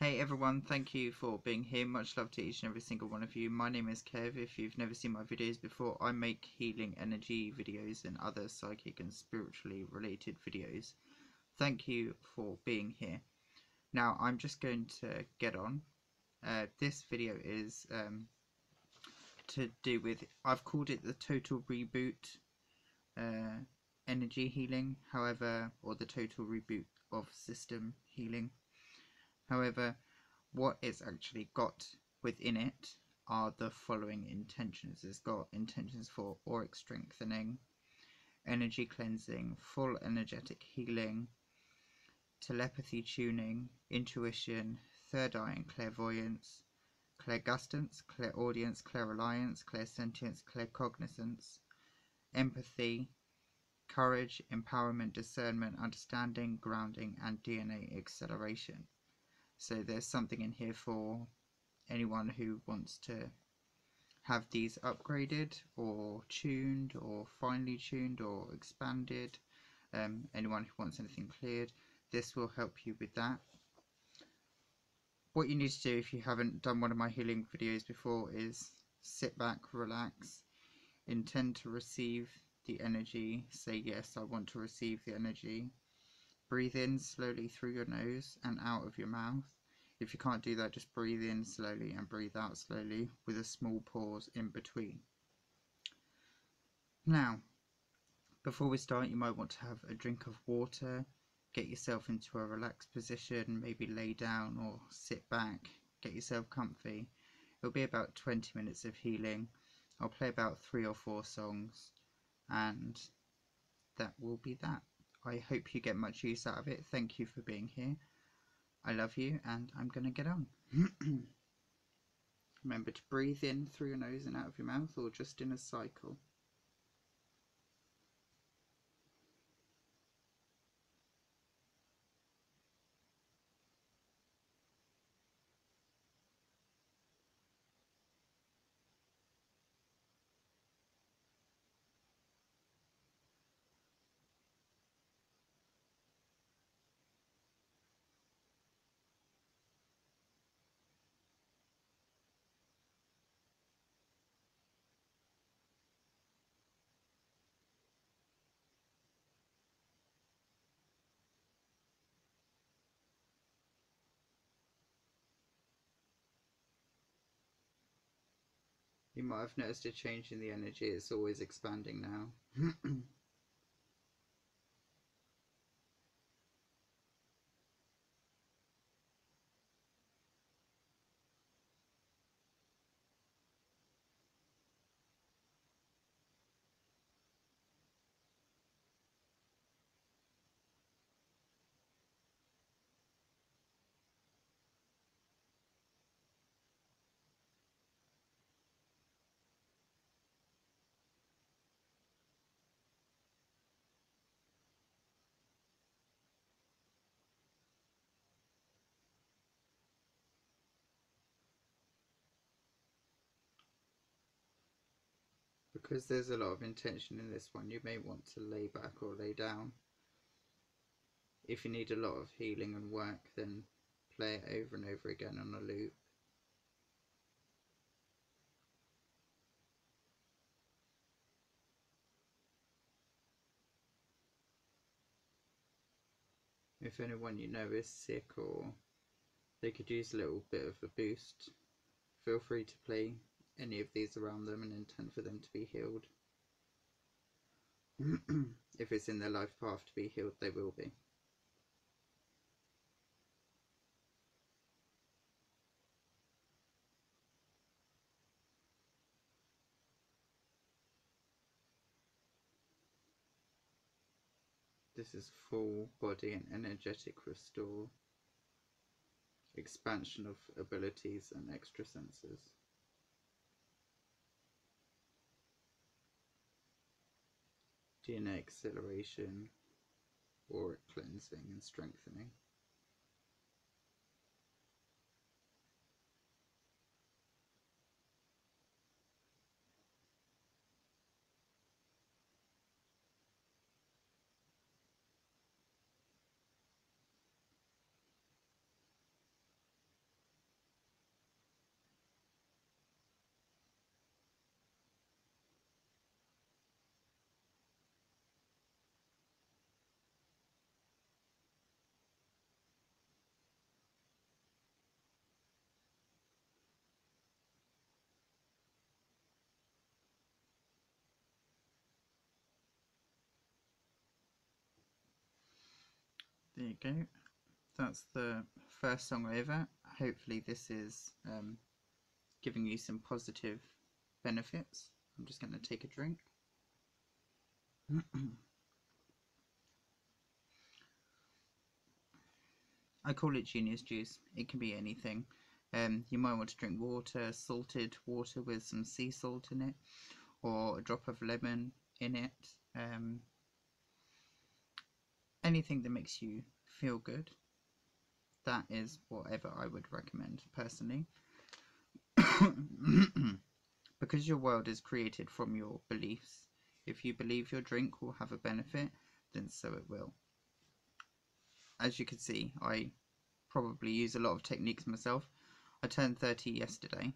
Hey everyone, thank you for being here. Much love to each and every single one of you. My name is Kev. If you've never seen my videos before, I make healing energy videos and other psychic and spiritually related videos. Thank you for being here. Now I'm just going to get on. This video is to do with, I've called it the total reboot energy healing, however, or the total reboot of system healing. However, what it's actually got within it are the following intentions. It's got intentions for auric strengthening, energy cleansing, full energetic healing, telepathy tuning, intuition, third eye and clairvoyance, clairgustance, clairaudience, clairalliance, clairsentience, claircognizance, empathy, courage, empowerment, discernment, understanding, grounding, and DNA acceleration. So there's something in here for anyone who wants to have these upgraded or tuned or finely tuned or expanded. Anyone who wants anything cleared, this will help you with that. What you need to do if you haven't done one of my healing videos before is sit back, relax, intend to receive the energy, say yes, I want to receive the energy. Breathe in slowly through your nose and out of your mouth. If you can't do that, just breathe in slowly and breathe out slowly with a small pause in between. Now, before we start, you might want to have a drink of water, get yourself into a relaxed position, maybe lay down or sit back, get yourself comfy. It'll be about 20 minutes of healing. I'll play about 3 or 4 songs and that will be that. I hope you get much use out of it. Thank you for being here. I love you and I'm going to get on. Remember to breathe in through your nose and out of your mouth, or just in a cycle. You might have noticed a change in the energy. It's always expanding now. Because there's a lot of intention in this one, you may want to lay back or lay down. If you need a lot of healing and work, then play it over and over again on a loop. If anyone you know is sick or they could use a little bit of a boost, feel free to play any of these around them and intend for them to be healed. If it's in their life path to be healed, they will be. This is full body and energetic restore, expansion of abilities and extra senses. DNA acceleration, auric cleansing and strengthening. There you go. That's the first song over. Hopefully this is giving you some positive benefits. I'm just going to take a drink. I call it genius juice. It can be anything. You might want to drink water, salted water with some sea salt in it, or a drop of lemon in it. Anything that makes you feel good. That is whatever I would recommend personally. Because your world is created from your beliefs. If you believe your drink will have a benefit, then so it will. As you can see, I probably use a lot of techniques myself. I turned 30 yesterday.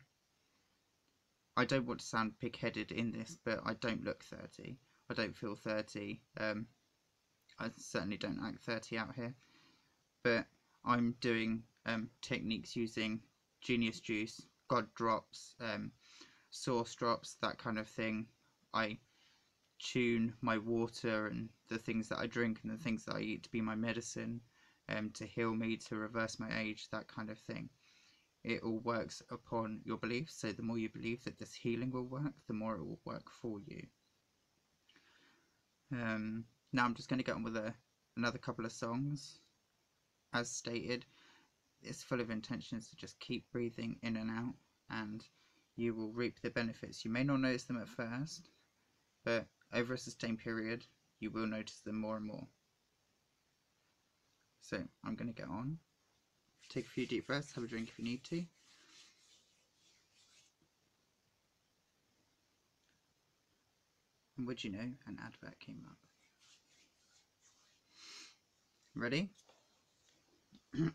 I don't want to sound pig-headed in this, but I don't look 30. I don't feel 30. I certainly don't act 30 out here. But I'm doing techniques using Genius Juice, God Drops, Source Drops, that kind of thing. I tune my water and the things that I drink and the things that I eat to be my medicine, to heal me, to reverse my age, that kind of thing. It all works upon your beliefs, so the more you believe that this healing will work, the more it will work for you. Now I'm just going to get on with another couple of songs. As stated, it's full of intentions to just keep breathing in and out, and you will reap the benefits. You may not notice them at first, but over a sustained period, you will notice them more and more. So I'm going to get on. Take a few deep breaths, have a drink if you need to. And would you know, an advert came up. Ready? I'm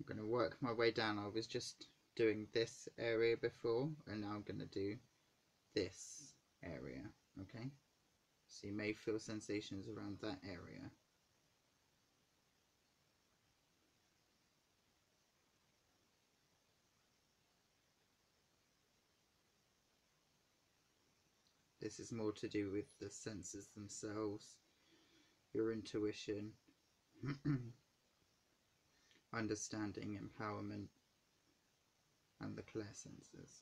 going to work my way down. I was just doing this area before, and now I'm going to do this area, okay? So you may feel sensations around that area. This is more to do with the senses themselves, your intuition, understanding, empowerment, and the clairsenses.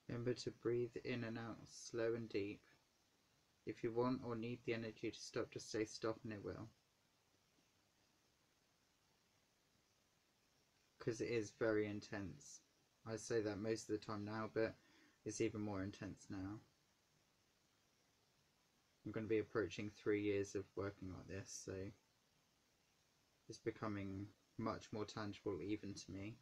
Remember to breathe in and out slow and deep. If you want or need the energy to stop, just say stop and it will. Because it is very intense. I say that most of the time now, but It's even more intense now. I'm going to be approaching 3 years of working like this, so it's becoming much more tangible even to me.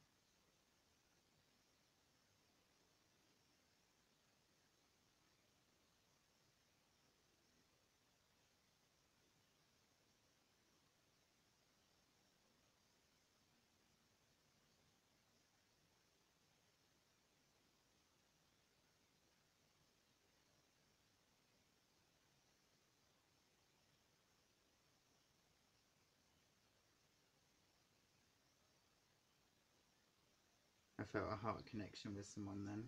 I felt a heart connection with someone then.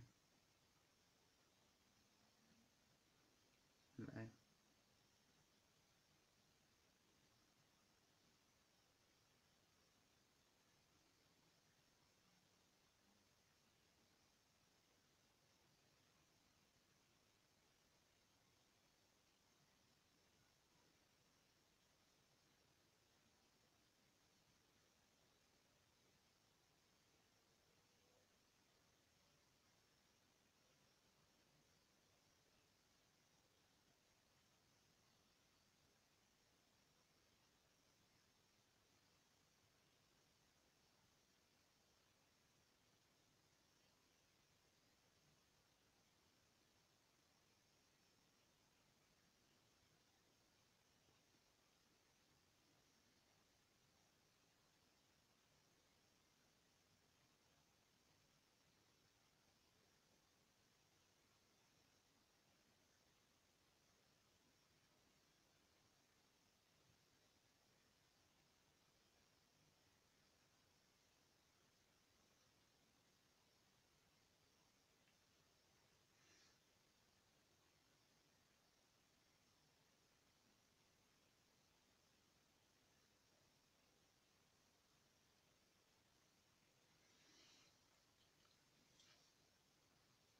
Hello.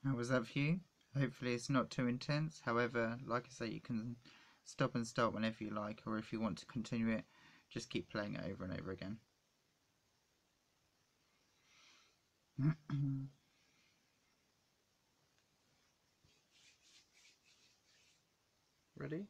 How was that for you? Hopefully it's not too intense. However, like I say, you can stop and start whenever you like, or if you want to continue it, just keep playing it over and over again. Ready?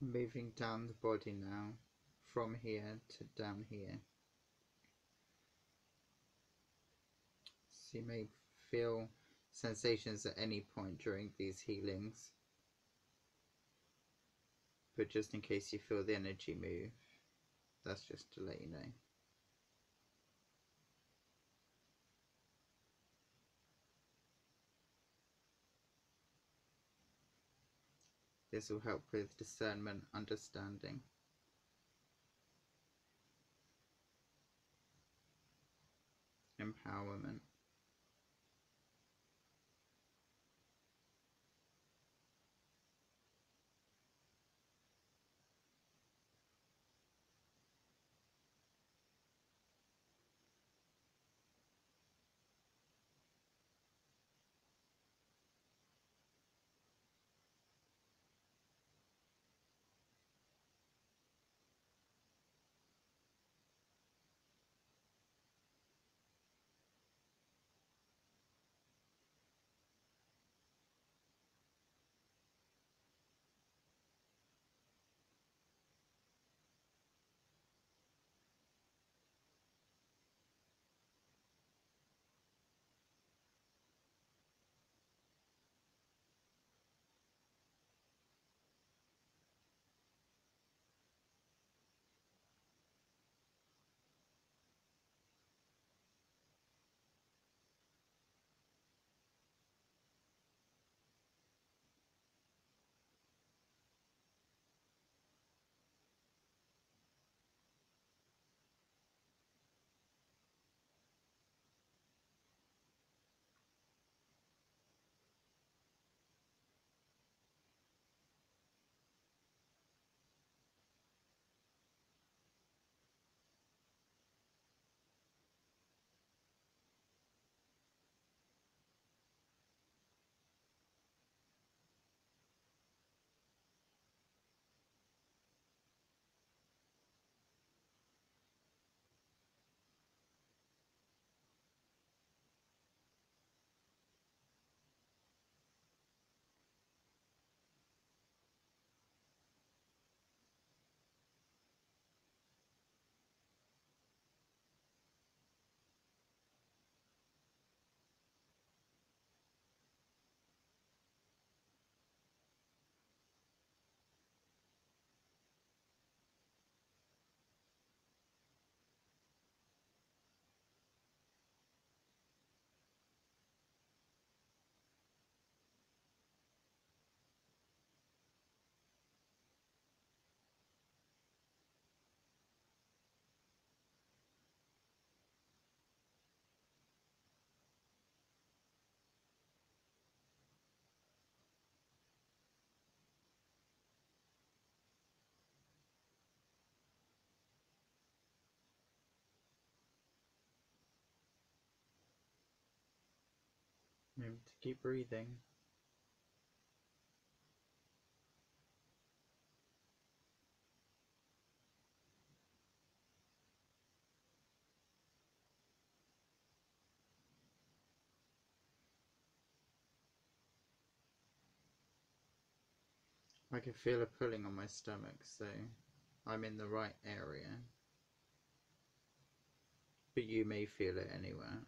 Moving down the body now, from here to down here. So you may feel sensations at any point during these healings, but just in case you feel the energy move, that's just to let you know. This will help with discernment, understanding. Empowerment. him to keep breathing. I can feel a pulling on my stomach, so I'm in the right area. But you may feel it anywhere.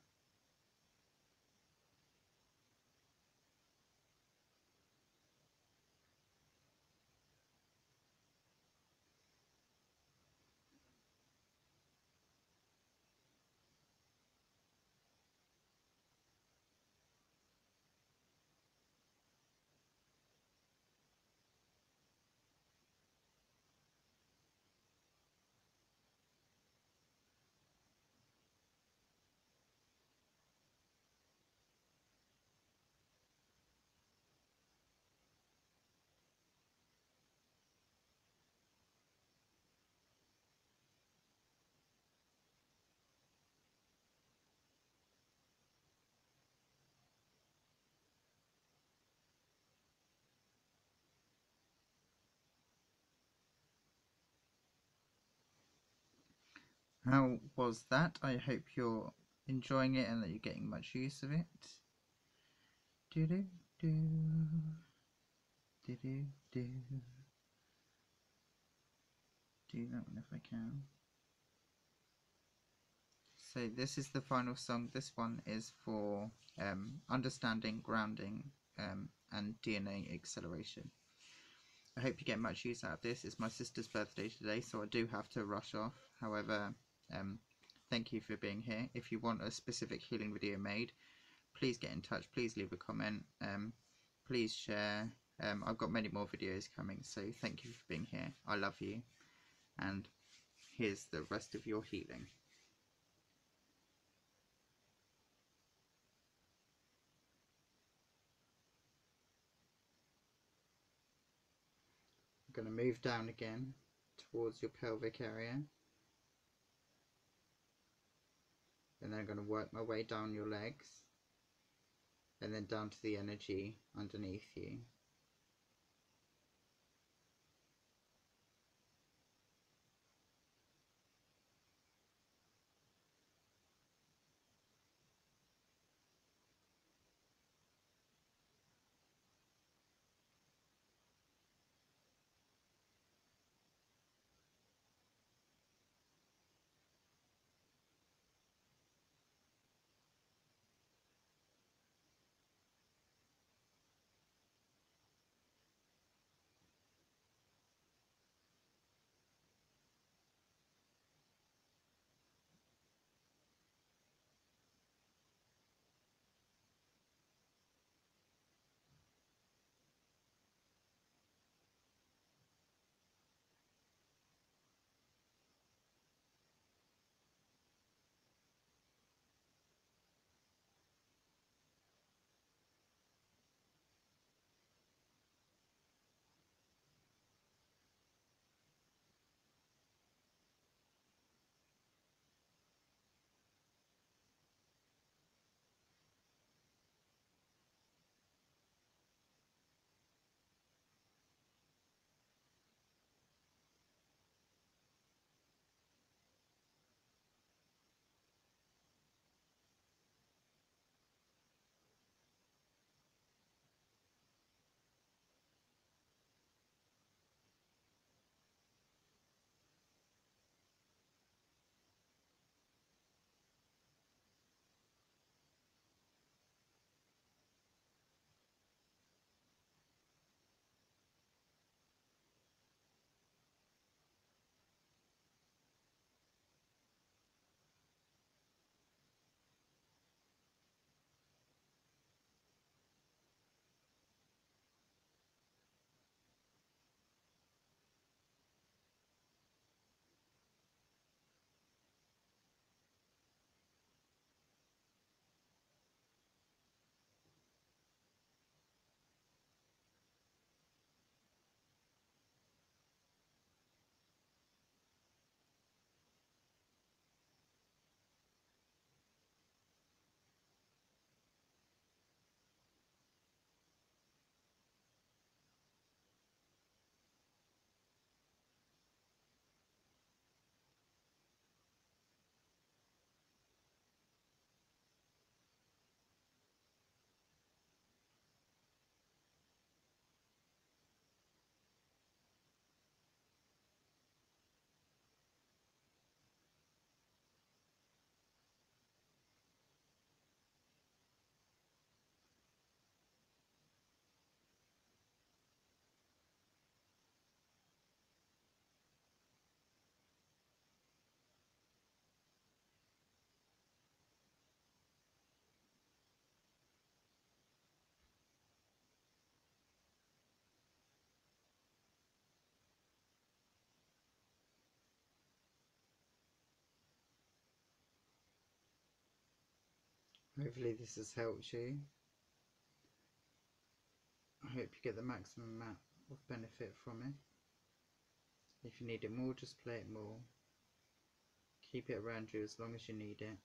How was that? I hope you're enjoying it and that you're getting much use of it. Do do do do do do. Do that one if I can. So this is the final song. This one is for understanding, grounding, and DNA acceleration. I hope you get much use out of this. It's my sister's birthday today, so I do have to rush off. However, thank you for being here. If you want a specific healing video made, please get in touch. Please leave a comment. Please share. I've got many more videos coming, so thank you for being here. I love you, and here's the rest of your healing. I'm going to move down again towards your pelvic area, and then I'm going to work my way down your legs, and then down to the energy underneath you. Hopefully this has helped you. I hope you get the maximum amount of benefit from it. If you need it more, just play it more. Keep it around you as long as you need it.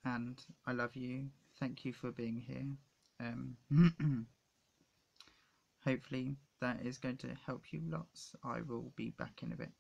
And I love you. Thank you for being here. Hopefully that is going to help you lots. I will be back in a bit.